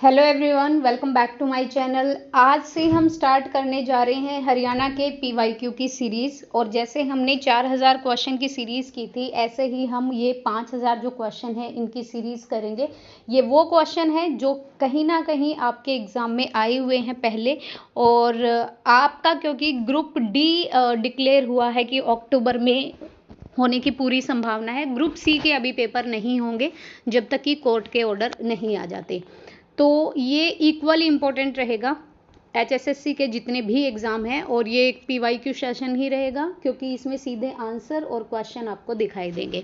Hello everyone, welcome back to my channel. आज से हम स्टार्ट करने जा रहे हैं हरियाणा के पीवाईक्यू की सीरीज़। और जैसे हमने 4000 क्वेश्चन की सीरीज़ की थी, ऐसे ही हम ये 5000 जो क्वेश्चन है इनकी सीरीज़ करेंगे। ये वो क्वेश्चन है जो कहीं ना कहीं आपके एग्ज़ाम में आए हुए हैं पहले। और आपका क्योंकि ग्रुप डी डिक्लेयर हुआ है कि अक्टूबर में होने की पूरी संभावना है, ग्रुप सी के अभी पेपर नहीं होंगे जब तक कि कोर्ट के ऑर्डर नहीं आ जाते। तो ये इक्वली इम्पोर्टेंट रहेगा एचएसएससी के जितने भी एग्ज़ाम हैं। और ये एक पीवाईक्यू सेशन ही रहेगा क्योंकि इसमें सीधे आंसर और क्वेश्चन आपको दिखाई देंगे।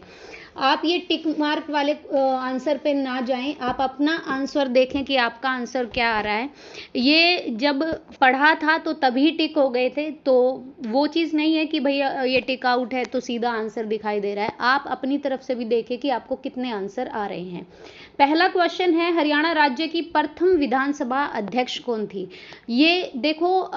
आप ये टिक मार्क वाले आंसर पे ना जाएं, आप अपना आंसर देखें कि आपका आंसर क्या आ रहा है। ये जब पढ़ा था तो तभी टिक हो गए थे, तो वो चीज़ नहीं है कि भैया ये टिक आउट है तो सीधा आंसर दिखाई दे रहा है। आप अपनी तरफ से भी देखें कि आपको कितने आंसर आ रहे हैं। पहला क्वेश्चन है, हरियाणा राज्य की प्रथम विधानसभा अध्यक्ष कौन थी? ये देखो,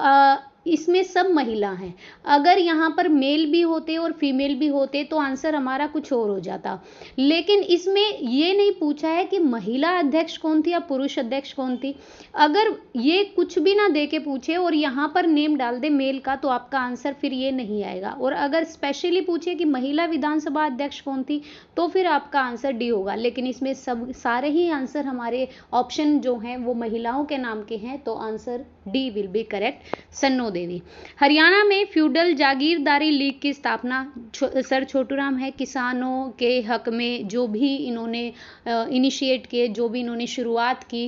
इसमें सब महिला हैं। अगर यहाँ पर मेल भी होते और फीमेल भी होते तो आंसर हमारा कुछ और हो जाता, लेकिन इसमें ये नहीं पूछा है कि महिला अध्यक्ष कौन थी या पुरुष अध्यक्ष कौन थी। अगर ये कुछ भी ना दे के पूछे और यहाँ पर नेम डाल दे मेल का, तो आपका आंसर फिर ये नहीं आएगा। और अगर स्पेशली पूछे कि महिला विधानसभा अध्यक्ष कौन थी, तो फिर आपका आंसर डी होगा। लेकिन इसमें सब सारे ही आंसर हमारे ऑप्शन जो हैं वो महिलाओं के नाम के हैं, तो answer D will be correct, Sanno Devi. Haryana में फ्यूडल जागीरदारी लीग की स्थापना सर छोटूराम है। किसानों के हक में जो भी इन्होंने इनिशिएट किए, जो भी इन्होंने शुरुआत की,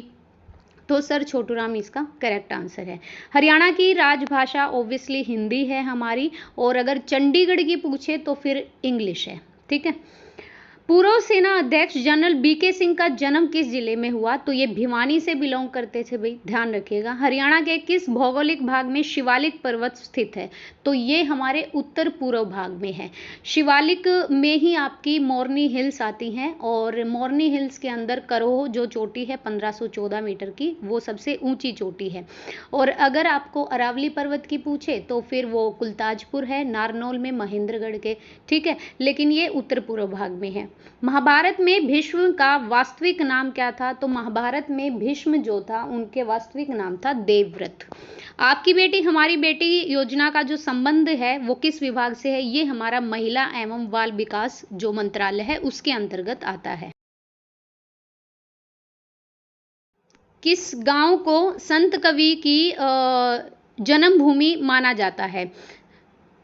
तो सर छोटूराम इसका करेक्ट आंसर है। हरियाणा की राजभाषा ओब्वियसली हिंदी है हमारी, और अगर चंडीगढ़ की पूछे तो फिर इंग्लिश है। ठीक है। पूर्व सेना अध्यक्ष जनरल बीके सिंह का जन्म किस जिले में हुआ? तो ये भिवानी से बिलोंग करते थे भाई, ध्यान रखिएगा। हरियाणा के किस भौगोलिक भाग में शिवालिक पर्वत स्थित है? तो ये हमारे उत्तर पूर्व भाग में है। शिवालिक में ही आपकी मोरनी हिल्स आती हैं, और मोरनी हिल्स के अंदर करोह जो चोटी है 1514 मीटर की, वो सबसे ऊंची चोटी है। और अगर आपको अरावली पर्वत की पूछे तो फिर वो कुलताजपुर है, नारनौल में, महेंद्रगढ़ के। ठीक है, लेकिन ये उत्तर पूर्व भाग में है। महाभारत में भीष्म का वास्तविक नाम क्या था? तो महाभारत में भीष्म जो था उनके वास्तविक नाम था देवव्रत। आपकी बेटी हमारी बेटी योजना का जो संबंध है वो किस विभाग से है? ये हमारा महिला एवं बाल विकास जो मंत्रालय है उसके अंतर्गत आता है। किस गांव को संत कवि की जन्मभूमि माना जाता है?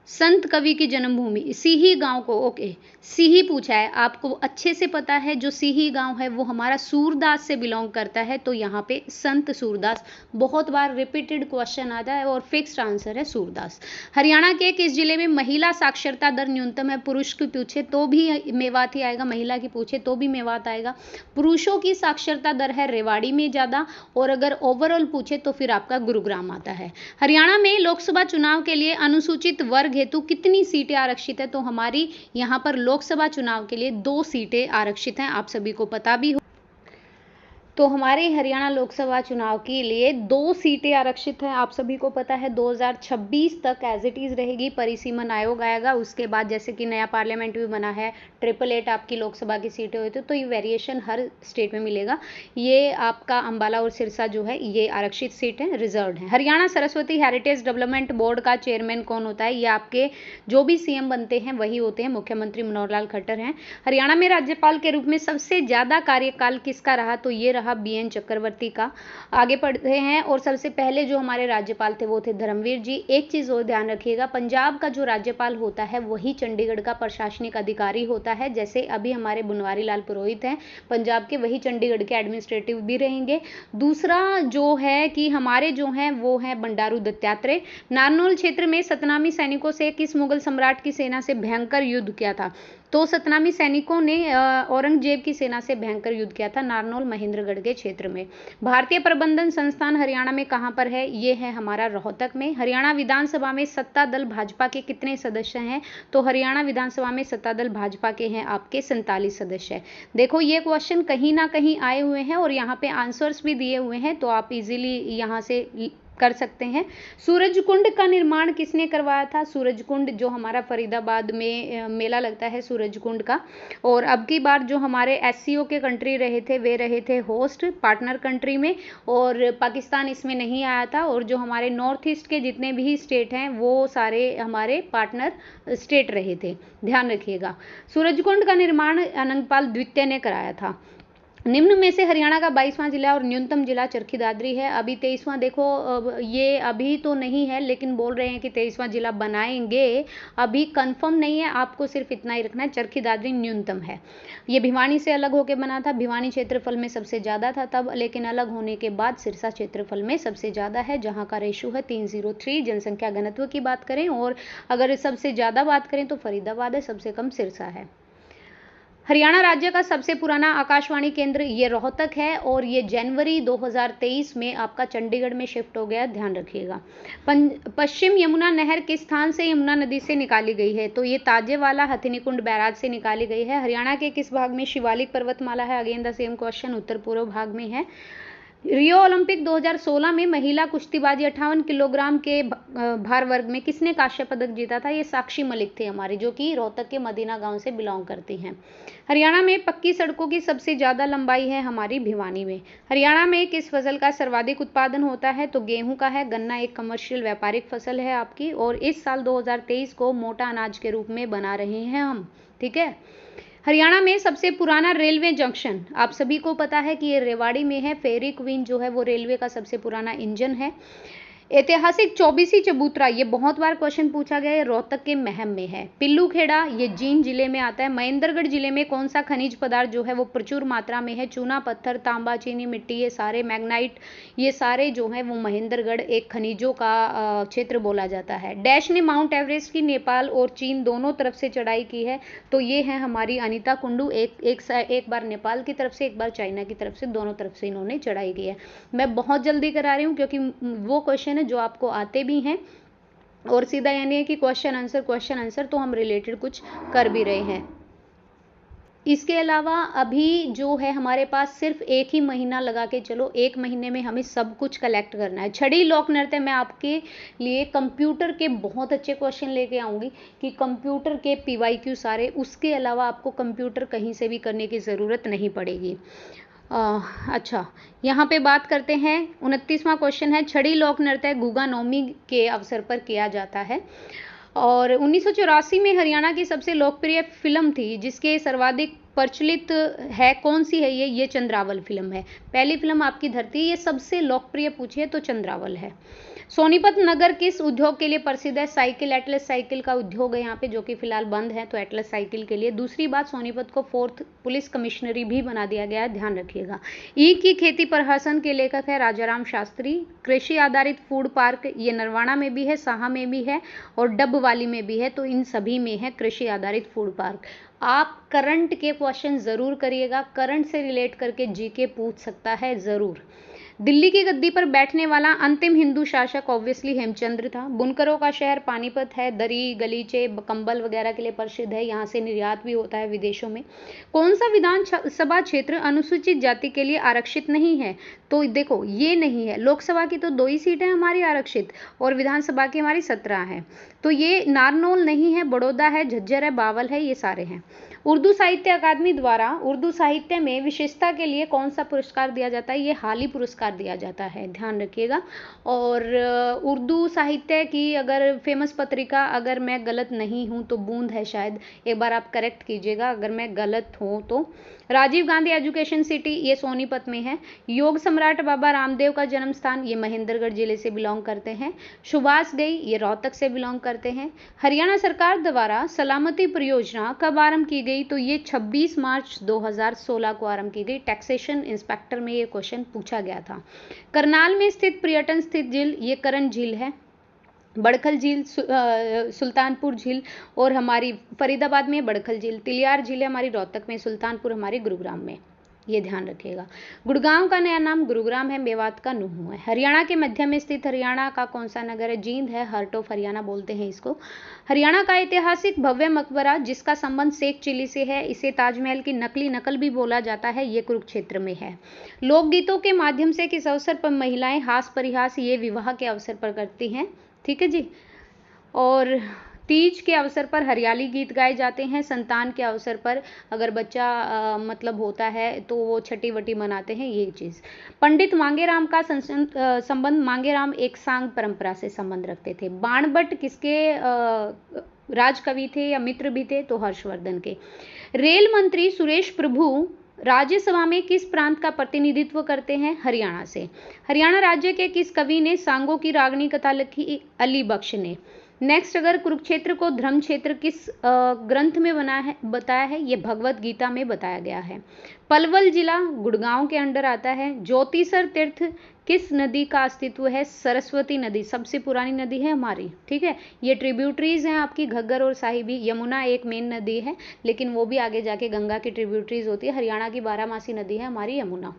संत कवि की जन्मभूमि सीही गांव को, ओके, सीही पूछा है, आपको अच्छे से पता है जो सीही गांव है वो हमारा सूरदास से बिलोंग करता है, तो यहाँ पे संत सूरदास बहुत बार रिपीटेड क्वेश्चन आता है और फिक्स्ड आंसर है सूरदास। हरियाणा के किस जिले में महिला साक्षरता दर न्यूनतम है? पुरुष की पूछे तो भी मेवात ही आएगा, महिला की पूछे तो भी मेवात आएगा। पुरुषों की साक्षरता दर है रेवाड़ी में ज़्यादा, और अगर ओवरऑल पूछे तो फिर आपका गुरुग्राम आता है। हरियाणा में लोकसभा चुनाव के लिए अनुसूचित वर्ग हेतु कितनी सीटें आरक्षित है? तो हमारी यहाँ पर लोकसभा चुनाव के लिए 2 सीटें आरक्षित हैं, आप सभी को पता भी हो। तो हमारे हरियाणा लोकसभा चुनाव के लिए 2 सीटें आरक्षित हैं, आप सभी को पता है। 2026 तक एज इट इज़ रहेगी, परिसीमन आयोग आएगा, उसके बाद जैसे कि नया पार्लियामेंट भी बना है, 888 आपकी लोकसभा की सीटें हुई थी, तो ये वेरिएशन हर स्टेट में मिलेगा। ये आपका अंबाला और सिरसा जो है ये आरक्षित सीटें रिजर्व हैं। Haryana Saraswati heritage development board का चेयरमैन कौन होता है? ये आपके जो भी सीएम बनते हैं वही होते हैं, मुख्यमंत्री मनोहर लाल खट्टर हैं। हरियाणा में राज्यपाल के रूप में सबसे ज़्यादा कार्यकाल किसका रहा? तो ये रहा बीएन चक्रवर्ती का। आगे पढ़ते हैं, और सबसे पहले जो हमारे राज्यपाल थे वो थे धर्मवीर जी। एक चीज़ और ध्यान रखिएगा, पंजाब का जो राज्यपाल होता है वही चंडीगढ़ का प्रशासनिक अधिकारी होता है। जैसे अभी हमारे बनवारी लाल पुरोहित हैं पंजाब के, वही चंडीगढ़ के एडमिनिस्ट्रेटिव भी रहेंगे। दूसरा जो है कि हमारे जो हैं वो हैं बंडारू दत्तात्रेय। नारनौल क्षेत्र में सतनामी सैनिकों से किस मुगल सम्राट की सेना से भयंकर युद्ध किया था? तो सतनामी सैनिकों ने औरंगजेब की सेना से भयंकर युद्ध किया था नारनौल महेंद्रगढ़ के क्षेत्र में। भारतीय प्रबंधन संस्थान हरियाणा में कहाँ पर है? ये है हमारा रोहतक में। हरियाणा विधानसभा में सत्ता दल भाजपा के कितने सदस्य हैं? तो हरियाणा विधानसभा में सत्ता दल भाजपा के हैं आपके 47 सदस्य। देखो ये क्वेश्चन कहीं ना कहीं आए हुए हैं और यहाँ पे आंसर्स भी दिए हुए हैं, तो आप इजीली यहाँ से कर सकते हैं। सूरज कुंड का निर्माण किसने करवाया था? सूरज कुंड जो हमारा फरीदाबाद में मेला लगता है सूरज कुंड का। और अब की बार जो हमारे एससीओ के कंट्री रहे थे वे रहे थे होस्ट पार्टनर कंट्री में, और पाकिस्तान इसमें नहीं आया था। और जो हमारे नॉर्थ ईस्ट के जितने भी स्टेट हैं वो सारे हमारे पार्टनर स्टेट रहे थे, ध्यान रखिएगा। सूरज कुंड का निर्माण अनंगपाल द्वितीय ने कराया था। निम्न में से हरियाणा का 22वां जिला और न्यूनतम जिला चरखी दादरी है। अभी 23वां देखो, ये अभी तो नहीं है लेकिन बोल रहे हैं कि 23वां जिला बनाएंगे, अभी कंफर्म नहीं है, आपको सिर्फ इतना ही रखना है, चरखी दादरी न्यूनतम है। ये भिवानी से अलग होकर बना था, भिवानी क्षेत्रफल में सबसे ज़्यादा था तब, लेकिन अलग होने के बाद सिरसा क्षेत्रफल में सबसे ज़्यादा है, जहाँ का रेशो है 303 जनसंख्या घनत्व की बात करें। और अगर सबसे ज़्यादा बात करें तो फरीदाबाद है, सबसे कम सिरसा है। हरियाणा राज्य का सबसे पुराना आकाशवाणी केंद्र ये रोहतक है, और ये जनवरी 2023 में आपका चंडीगढ़ में शिफ्ट हो गया, ध्यान रखिएगा। पश्चिम यमुना नहर किस स्थान से यमुना नदी से निकाली गई है? तो ये ताजेवाला हथिनीकुंड बैराज से निकाली गई है। हरियाणा के किस भाग में शिवालिक पर्वतमाला है? अगेन द सेम क्वेश्चन, उत्तर पूर्व भाग में है। रियो ओलंपिक 2016 में महिला कुश्तीबाजी 58 किलोग्राम के भार वर्ग में किसने कांस्य पदक जीता था? ये साक्षी मलिक थी हमारी, जो कि रोहतक के मदीना गांव से बिलोंग करती हैं। हरियाणा में पक्की सड़कों की सबसे ज़्यादा लंबाई है हमारी भिवानी में। हरियाणा में किस फसल का सर्वाधिक उत्पादन होता है? तो गेहूं का है। गन्ना एक कमर्शियल व्यापारिक फसल है आपकी, और इस साल 2023 को मोटा अनाज के रूप में बना रहे हैं हम, ठीक है। हरियाणा में सबसे पुराना रेलवे जंक्शन आप सभी को पता है कि ये रेवाड़ी में है। फेरी क्वीन जो है वो रेलवे का सबसे पुराना इंजन है। ऐतिहासिक चौबीसी चबूतरा, ये बहुत बार क्वेश्चन पूछा गया है, रोहतक के महम में है। पिल्लू खेड़ा ये जींद जिले में आता है। महेंद्रगढ़ जिले में कौन सा खनिज पदार्थ जो है वो प्रचुर मात्रा में है? चूना पत्थर, तांबा, चीनी मिट्टी, ये सारे मैग्नाइट, ये सारे जो है वो महेंद्रगढ़ एक खनिजों का क्षेत्र बोला जाता है। डैश ने माउंट एवरेस्ट की नेपाल और चीन दोनों तरफ से चढ़ाई की है? तो ये है हमारी अनीता कुंडू, एक बार नेपाल की तरफ से, एक बार चाइना की तरफ से, दोनों तरफ से इन्होंने चढ़ाई की है। मैं बहुत जल्दी करा रही हूँ क्योंकि वो क्वेश्चन जो आपको आते भी हैं, और सीधा यानी है कि क्वेश्चन आंसर तो हम रिलेटेड कुछ कर भी रहे हैं। इसके अलावा अभी जो है हमारे पास सिर्फ एक ही महीना लगा के चलो, एक महीने में हमें सब कुछ कलेक्ट करना है। छड़ी लोक नृत्य मैं आपके लिए कंप्यूटर के बहुत अच्छे क्वेश्चन लेके आऊँगी कि कंप्यूटर के PYQ सारे, उसके अलावा आपको कंप्यूटर कहीं से भी करने की ज़रूरत नहीं पड़ेगी। अच्छा, यहाँ पे बात करते हैं 29वां क्वेश्चन है, छड़ी लोक नृत्य गुगा नवमी के अवसर पर किया जाता है। और 1984 में हरियाणा की सबसे लोकप्रिय फिल्म थी जिसके सर्वाधिक प्रचलित है, कौन सी है ये चंद्रावल फिल्म है। पहली फिल्म आपकी धरती, ये सबसे लोकप्रिय पूछिए तो चंद्रावल है। सोनीपत नगर किस उद्योग के लिए प्रसिद्ध है? साइकिल, एटलस साइकिल का उद्योग है यहाँ पे, जो कि फिलहाल बंद है, तो एटलस साइकिल के लिए। दूसरी बात, सोनीपत को 4th पुलिस कमिश्नरी भी बना दिया गया है, ध्यान रखिएगा। ईख की खेती प्रहसन के लेखक है राजाराम शास्त्री। कृषि आधारित फूड पार्क ये नरवाना में भी है, साहा में भी है, और डबवाली में भी है, तो इन सभी में है कृषि आधारित फूड पार्क। आप करंट के क्वेश्चन जरूर करिएगा, करंट से रिलेट करके जीके पूछ सकता है जरूर। दिल्ली की गद्दी पर बैठने वाला अंतिम हिंदू शासक ऑब्वियसली हेमचंद्र था। बुनकरों का शहर पानीपत है, दरी, गलीचे, कंबल वगैरह के लिए प्रसिद्ध है, यहाँ से निर्यात भी होता है विदेशों में। कौन सा विधानसभा क्षेत्र अनुसूचित जाति के लिए आरक्षित नहीं है? तो देखो ये नहीं है, लोकसभा की तो 2 ही सीटें हमारी आरक्षित, और विधानसभा की हमारी 17 है, तो ये नारनौल नहीं है, बड़ौदा है, झज्जर है, बावल है, ये सारे हैं। उर्दू साहित्य अकादमी द्वारा उर्दू साहित्य में विशेषता के लिए कौन सा पुरस्कार दिया जाता है? ये हाली पुरस्कार दिया जाता है, ध्यान रखिएगा। और उर्दू साहित्य की अगर फेमस पत्रिका, अगर मैं गलत नहीं हूँ तो बूंद है शायद, एक बार आप करेक्ट कीजिएगा अगर मैं गलत हूँ तो। राजीव गांधी एजुकेशन सिटी ये सोनीपत में है। योग सम्राट बाबा रामदेव का जन्म स्थान ये महेंद्रगढ़ जिले से बिलोंग करते हैं। सुभाष गई ये रोहतक से बिलोंग करते हैं। हरियाणा सरकार द्वारा सलामती परियोजना कब आरंभ की गई? तो ये 26 मार्च 2016 को आरंभ की गई। टैक्सेशन इंस्पेक्टर में ये क्वेश्चन पूछा गया था। करनाल में स्थित पर्यटन स्थित झील ये करण झील है। बड़खल झील, सुल्तानपुर झील, और हमारी फरीदाबाद में बड़खल झील। तिलियार झील है हमारी रोहतक में, सुल्तानपुर हमारी गुरुग्राम में। ये ध्यान रखिएगा। गुड़गांव का नया नाम गुरुग्राम है, मेवात का नुहू है। हरियाणा के मध्य में स्थित हरियाणा का कौन सा नगर है? जींद है, हार्ट ऑफ हरियाणा बोलते हैं इसको। हरियाणा का ऐतिहासिक भव्य मकबरा जिसका संबंध शेख चिली से है, इसे ताजमहल की नकली नकल भी बोला जाता है, ये कुरुक्षेत्र में है। लोकगीतों के माध्यम से किस अवसर पर महिलाएं हास परिहास ये विवाह के अवसर पर करती हैं? ठीक है जी। और तीज के अवसर पर हरियाली गीत गाए जाते हैं। संतान के अवसर पर अगर बच्चा मतलब होता है तो वो छठी वटी मनाते हैं, ये चीज़। पंडित मांगेराम का संबंध, मांगेराम एक सांग परंपरा से संबंध रखते थे। बाणभट्ट किसके राजकवि थे या मित्र भी थे? तो हर्षवर्धन के। रेल मंत्री सुरेश प्रभु राज्यसभा में किस प्रांत का प्रतिनिधित्व करते हैं? हरियाणा से। हरियाणा राज्य के किस कवि ने सांगों की रागनी कथा लिखी? अली बख्श ने। नेक्स्ट, अगर कुरुक्षेत्र को धर्म क्षेत्र किस ग्रंथ में बताया है? ये भगवत गीता में बताया गया है। पलवल जिला गुड़गांव के अंडर आता है। ज्योतिसर तीर्थ किस नदी का अस्तित्व है? सरस्वती नदी सबसे पुरानी नदी है हमारी, ठीक है। ये ट्रिब्यूटरीज हैं आपकी, घग्गर और साहिबी। यमुना एक मेन नदी है, लेकिन वो भी आगे जाके गंगा की ट्रिब्यूटरीज होती है। हरियाणा की 12मासी नदी है हमारी यमुना।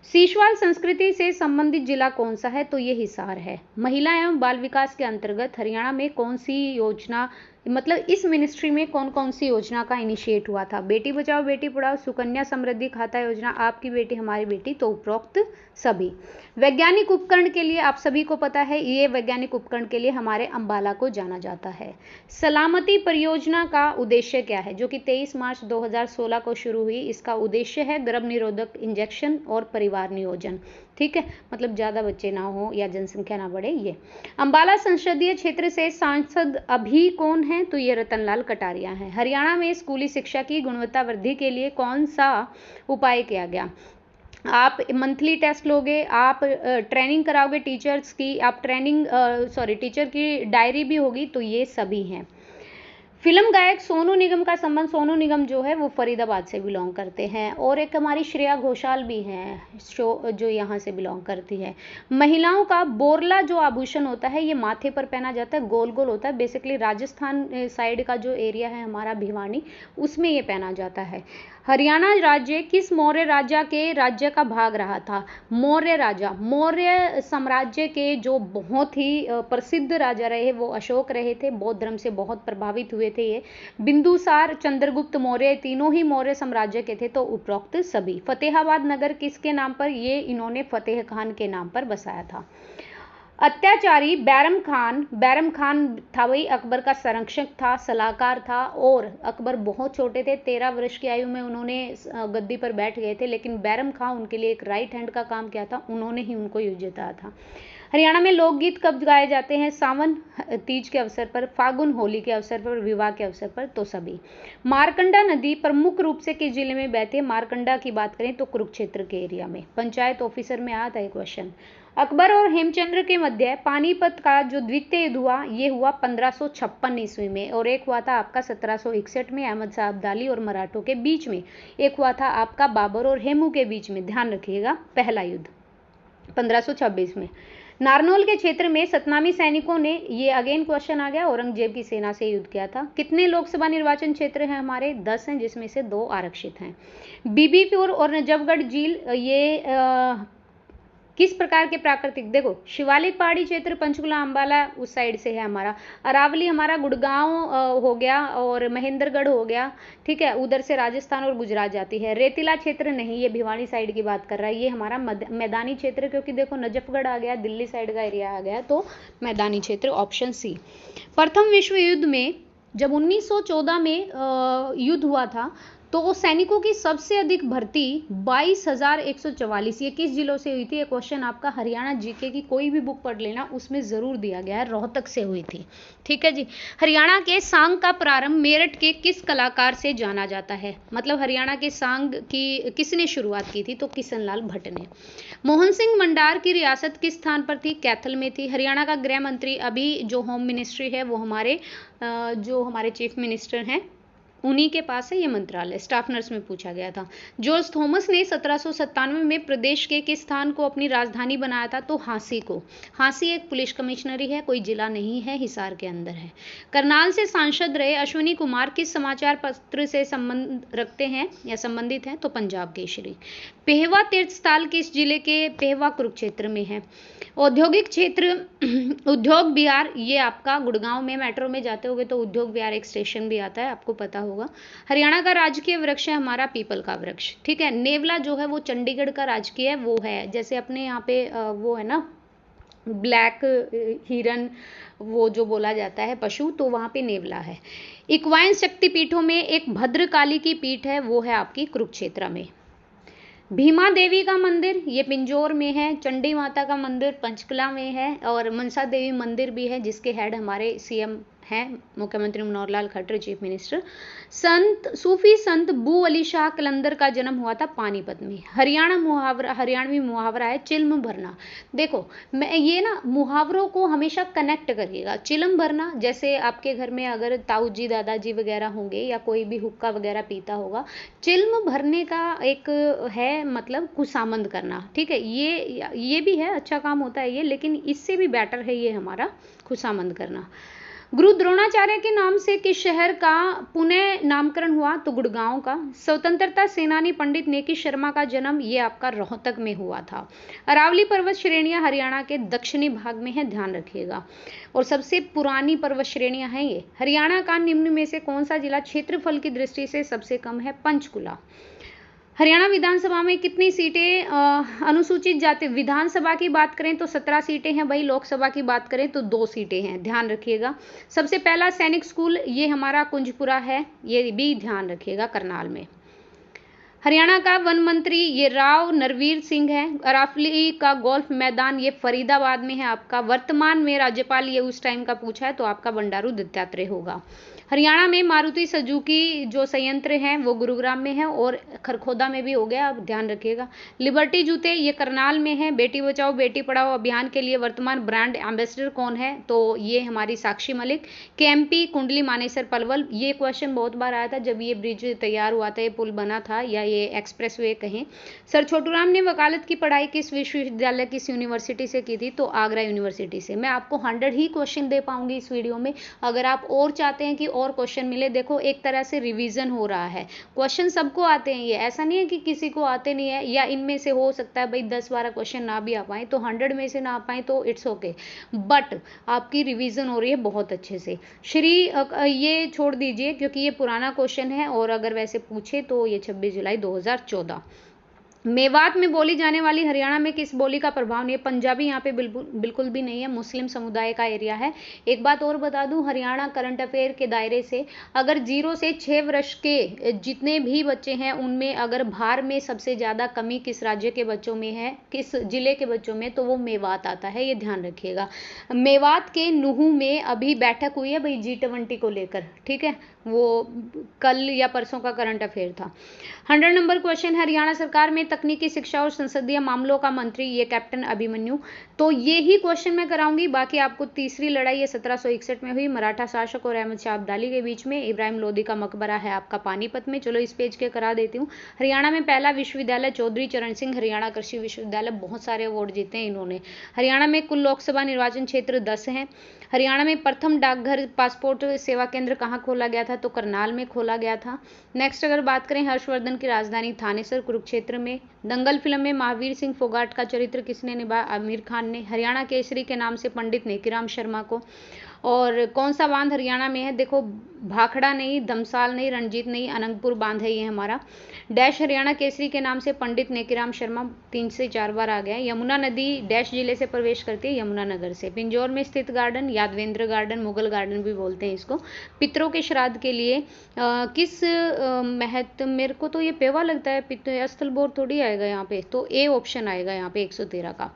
सीशवाल संस्कृति से संबंधित जिला कौन सा है? तो ये हिसार है। महिला एवं बाल विकास के अंतर्गत हरियाणा में कौन सी योजना, मतलब इस मिनिस्ट्री में कौन कौन सी योजना का इनिशिएट हुआ था? बेटी बचाओ बेटी पढ़ाओ, सुकन्या समृद्धि खाता योजना, आपकी बेटी हमारी बेटी, तो उपरोक्त सभी। वैज्ञानिक उपकरण के लिए आप सभी को पता है, ये वैज्ञानिक उपकरण के लिए हमारे अंबाला को जाना जाता है। सलामती परियोजना का उद्देश्य क्या है? जो कि 23 मार्च 2016 को शुरू हुई। इसका उद्देश्य है गर्भ निरोधक इंजेक्शन और परिवार नियोजन, ठीक है, मतलब ज़्यादा बच्चे ना हो या जनसंख्या ना बढ़े। ये अंबाला संसदीय क्षेत्र से सांसद अभी कौन है? तो ये रतनलाल कटारिया हैं। हरियाणा में स्कूली शिक्षा की गुणवत्ता वृद्धि के लिए कौन सा उपाय किया गया? आप मंथली टेस्ट लोगे, आप ट्रेनिंग कराओगे टीचर्स की, आप टीचर की डायरी भी होगी, तो ये सभी हैं। फिल्म गायक सोनू निगम का संबंध, सोनू निगम जो है वो फरीदाबाद से बिलोंग करते हैं। और एक हमारी श्रेया घोषाल भी हैं जो यहाँ से बिलोंग करती है। महिलाओं का बोरला जो आभूषण होता है, ये माथे पर पहना जाता है, गोल गोल होता है। बेसिकली राजस्थान साइड का जो एरिया है हमारा भिवानी, उसमें ये पहना जाता है। हरियाणा राज्य किस मौर्य राजा के राज्य का भाग रहा था? मौर्य राजा, मौर्य साम्राज्य के जो बहुत ही प्रसिद्ध राजा रहे वो अशोक रहे थे। बौद्ध धर्म से बहुत प्रभावित हुए थे ये। बिंदुसार, चंद्रगुप्त मौर्य, तीनों ही मौर्य साम्राज्य के थे, तो उपरोक्त सभी। फतेहाबाद नगर किसके नाम पर? ये इन्होंने फतेह खान के नाम पर बसाया था। अत्याचारी बैरम खान था वही अकबर का संरक्षक था, सलाहकार था। और अकबर बहुत छोटे थे, 13 वर्ष की आयु में उन्होंने गद्दी पर बैठ गए थे, लेकिन बैरम खान उनके लिए एक राइट हैंड का काम किया था, उन्होंने ही उनको युद्ध जिताया था। हरियाणा में लोकगीत कब गाए जाते हैं? सावन तीज के अवसर पर, फागुन होली के अवसर पर, विवाह के अवसर पर, तो सभी। मारकंडा नदी प्रमुख रूप से किस जिले में बहती है? मारकंडा की बात करें तो कुरुक्षेत्र के एरिया में। पंचायत ऑफिसर में आता है क्वेश्चन। अकबर और हेमचंद्र के मध्य पानीपत का जो द्वितीय युद्ध हुआ, ये हुआ 1556 ईस्वी में। और एक हुआ था आपका 1761 में अहमद शाह अब्दाली और मराठों के बीच में। एक हुआ था आपका बाबर और हेमू के बीच में, ध्यान रखिएगा, पहला युद्ध 1526 में। नारनौल के क्षेत्र में सतनामी सैनिकों ने, ये अगेन क्वेश्चन आ गया, औरंगजेब की सेना से युद्ध किया था। कितने लोकसभा निर्वाचन क्षेत्र हैं हमारे? 10 हैं, जिसमें से 2 आरक्षित हैं। बीबीपुर और नजफगढ़ झील ये किस प्रकार के प्राकृतिक, देखो शिवालिक पहाड़ी क्षेत्र पंचकुला अंबाला उस साइड से है हमारा। अरावली हमारा गुड़गांव हो गया और महेंद्रगढ़ हो गया, ठीक है, उधर से राजस्थान और गुजरात जाती है। रेतीला क्षेत्र नहीं, ये भिवानी साइड की बात कर रहा है। ये हमारा मैदानी क्षेत्र, क्योंकि देखो नजफगढ़ आ गया, दिल्ली साइड का एरिया आ गया, तो मैदानी क्षेत्र, ऑप्शन सी। प्रथम विश्व युद्ध में जब 1914 में युद्ध हुआ था, तो सैनिकों की सबसे अधिक भर्ती 22,144, ये किस जिलों से हुई थी? ये क्वेश्चन आपका हरियाणा जीके की कोई भी बुक पढ़ लेना, उसमें जरूर दिया गया है, रोहतक से हुई थी, ठीक है जी। हरियाणा के सांग का प्रारंभ मेरठ के किस कलाकार से जाना जाता है? मतलब हरियाणा के सांग की किसने शुरुआत की थी? तो किशन लाल भट्ट ने। मोहन सिंह मंडार की रियासत किस स्थान पर थी? कैथल में थी। हरियाणा का गृह मंत्री, अभी जो होम मिनिस्ट्री है वो हमारे जो हमारे चीफ मिनिस्टर हैं उन्हीं के पास है ये मंत्रालय। स्टाफ नर्स में पूछा गया था। जॉर्ज थॉमस ने 1797 में प्रदेश के किस स्थान को अपनी राजधानी बनाया था? तो हांसी को। हांसी एक पुलिस कमिश्नरी है, कोई जिला नहीं है, हिसार के अंदर है। करनाल से सांसद रहे अश्विनी कुमार किस समाचार पत्र से संबंध रखते हैं या संबंधित हैं? तो पंजाब केसरी। पेहवा तीर्थ स्थल किस जिले के? पेहवा कुरुक्षेत्र में है। औद्योगिक क्षेत्र उद्योग विहार, ये आपका गुड़गांव में, मेट्रो में जाते होगे तो उद्योग विहार एक स्टेशन भी आता है, आपको पता होगा। हरियाणा का राजकीय वृक्ष है हमारा पीपल का वृक्ष, ठीक है। नेवला जो है वो चंडीगढ़ का राजकीय है, वो है जैसे अपने यहाँ पे वो है ना ब्लैक हिरन, वो जो बोला जाता है पशु, तो वहाँ पे नेवला है। इक्वाइन शक्तिपीठों में एक भद्रकाली की पीठ है, वो है आपकी कुरुक्षेत्र में। भीमा देवी का मंदिर ये पिंजौर में है। चंडी माता का मंदिर पंचकुला में है। और मनसा देवी मंदिर भी है जिसके हेड हमारे सीएम हैं, मुख्यमंत्री मनोहर लाल खट्टर, चीफ मिनिस्टर। सूफी संत बू अली शाह कलंदर का जन्म हुआ था पानीपत में। हरियाणवी मुहावरा है चिल्म भरना। देखो मैं ये ना मुहावरों को हमेशा कनेक्ट करिएगा। चिल्म भरना, जैसे आपके घर में अगर ताऊ जी दादाजी वगैरह होंगे या कोई भी हुक्का वगैरह पीता होगा, चिल्म भरने का एक है मतलब खुशामंद करना, ठीक है। ये भी है, अच्छा काम होता है ये, लेकिन इससे भी बेटर है ये हमारा खुशामंद करना। गुरु द्रोणाचार्य के नाम से किस शहर का पुनः नामकरण हुआ? तो गुड़गांव का। स्वतंत्रता सेनानी पंडित नेकी शर्मा का जन्म ये आपका रोहतक में हुआ था। अरावली पर्वत श्रेणियां हरियाणा के दक्षिणी भाग में है, ध्यान रखिएगा। और सबसे पुरानी पर्वत श्रेणियां हैं ये। हरियाणा का निम्न में से कौन सा जिला क्षेत्रफल की दृष्टि से सबसे कम है? पंचकुला। हरियाणा विधानसभा में कितनी सीटें अनुसूचित जाति? विधानसभा की बात करें तो 17 सीटें हैं भाई, लोकसभा की बात करें तो 2 सीटें हैं, ध्यान रखिएगा। सबसे पहला सैनिक स्कूल ये हमारा कुंजपुरा है, ये भी ध्यान रखिएगा, करनाल में। हरियाणा का वन मंत्री ये राव नरवीर सिंह है। अरावली का गोल्फ मैदान ये फरीदाबाद में है आपका। वर्तमान में राज्यपाल ये उस टाइम का पूछा है तो आपका बंडारू दत्तात्रेय होगा। हरियाणा में मारुति सुजुकी जो संयंत्र हैं वो गुरुग्राम में है और खरखोदा में भी हो गया, आप ध्यान रखिएगा। लिबर्टी जूते ये करनाल में है। बेटी बचाओ बेटी पढ़ाओ अभियान के लिए वर्तमान ब्रांड एम्बेसडर कौन है? तो ये हमारी साक्षी मलिक। केएमपी कुंडली मानेसर पलवल, ये क्वेश्चन बहुत बार आया था जब ये ब्रिज तैयार हुआ था, ये पुल बना था या ये एक्सप्रेसवे कहें। सर छोटूराम ने वकालत की पढ़ाई किस विश्वविद्यालय, किस यूनिवर्सिटी से की थी? तो आगरा यूनिवर्सिटी से। मैं आपको 100 ही क्वेश्चन दे पाऊंगी इस वीडियो में। अगर आप और चाहते हैं कि और क्वेश्चन मिले, देखो एक तरह से रिवीजन हो रहा है। क्वेश्चन सबको आते हैं, ये ऐसा नहीं है कि किसी को आते नहीं है, या इनमें से हो सकता है भाई 10-12 क्वेश्चन ना भी आ पाए, तो 100 में से ना आ पाए तो इट्स ओके, बट आपकी रिवीजन हो रही है बहुत अच्छे से। ये छोड़ दीजिए क्योंकि ये पुराना क्वेश्चन है, और अगर वैसे पूछे तो ये 26 जुलाई 2014। मेवात में बोली जाने वाली हरियाणा में किस बोली का प्रभाव नहीं है? पंजाबी यहाँ पे बिल्कुल भी नहीं है, मुस्लिम समुदाय का एरिया है। एक बात और बता दूं, हरियाणा करंट अफेयर के दायरे से अगर 0 से 6 वर्ष के जितने भी बच्चे हैं उनमें अगर भार में सबसे ज़्यादा कमी किस राज्य के बच्चों में है, किस जिले के बच्चों में, तो वो मेवात आता है, ये ध्यान रखिएगा। मेवात के नुहू में अभी बैठक हुई है भाई G20 को लेकर, ठीक है, वो कल या परसों का करंट अफेयर था। 100 नंबर क्वेश्चन, हरियाणा सरकार में तकनीकी शिक्षा और संसदीय मामलों का मंत्री ये कैप्टन अभिमन्यु। तो ये ही क्वेश्चन मैं कराऊंगी, बाकी आपको तीसरी लड़ाई ये 1761 में हुई मराठा शासक और अहमद शाह अब्दाली के बीच में। इब्राहिम लोदी का मकबरा है आपका पानीपत में। चलो इस पेज के करा देती हूँ। हरियाणा में पहला विश्वविद्यालय चौधरी चरण सिंह हरियाणा कृषि विश्वविद्यालय, बहुत सारे अवार्ड जीते हैं इन्होंने। हरियाणा में कुल लोकसभा निर्वाचन क्षेत्र 10 हैं। हरियाणा में प्रथम डाकघर पासपोर्ट सेवा केंद्र कहाँ खोला गया था? तो करनाल में खोला गया था। नेक्स्ट अगर बात करें, हर्षवर्धन की राजधानी थानेसर कुरुक्षेत्र में। दंगल फिल्म में महावीर सिंह फोगाट का चरित्र किसने निभाया? आमिर खान ने। हरियाणा केसरी के नाम से पंडित नेकीराम शर्मा को। और कौन सा बांध हरियाणा में है? देखो भाखड़ा नहीं, धमसाल नहीं, रणजीत नहीं, अनंतपुर बांध है ये हमारा। डैश हरियाणा केसरी के नाम से पंडित नेकीराम शर्मा 3 से 4 बार आ गया। यमुना नदी डैश जिले से प्रवेश करती है? यमुनानगर से। पिंजौर में स्थित garden Yadavendra garden, Mughal garden भी बोलते हैं इसको। पितरों के श्राद्ध के लिए किस महत्व, मेरे को तो ये पेवा लगता है, स्थल बोर थोड़ी आएगा यहाँ पे, तो ए ऑप्शन आएगा यहाँ पे 113 का।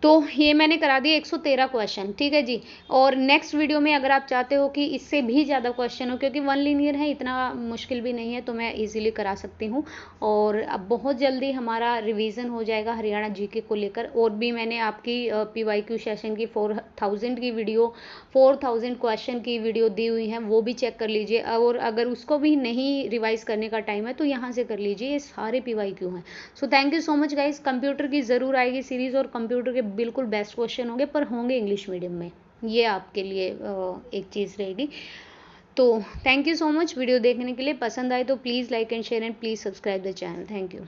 तो ये मैंने करा दिए 113 क्वेश्चन, ठीक है जी। और नेक्स्ट वीडियो में अगर आप चाहते हो कि इससे भी ज़्यादा क्वेश्चन हो, क्योंकि वन लीनियर है, इतना मुश्किल भी नहीं है, तो मैं इजीली करा सकती हूँ। और अब बहुत जल्दी हमारा रिवीजन हो जाएगा हरियाणा जीके को लेकर। और भी मैंने आपकी PYQ सेशन की 4000 की वीडियो, 4000 क्वेश्चन की वीडियो दी हुई है, वो भी चेक कर लीजिए। और अगर उसको भी नहीं रिवाइज करने का टाइम है तो यहाँ से कर लीजिए, ये सारे PYQ हैं। So thank you so much guys. Computer की ज़रूर आएगी सीरीज़, और कंप्यूटर के बिल्कुल बेस्ट क्वेश्चन होंगे, पर होंगे इंग्लिश मीडियम में। ये आपके लिए एक चीज़ रहेगी। तो thank you so much video देखने के लिए। पसंद आए तो please like and share, and please subscribe the channel. Thank you.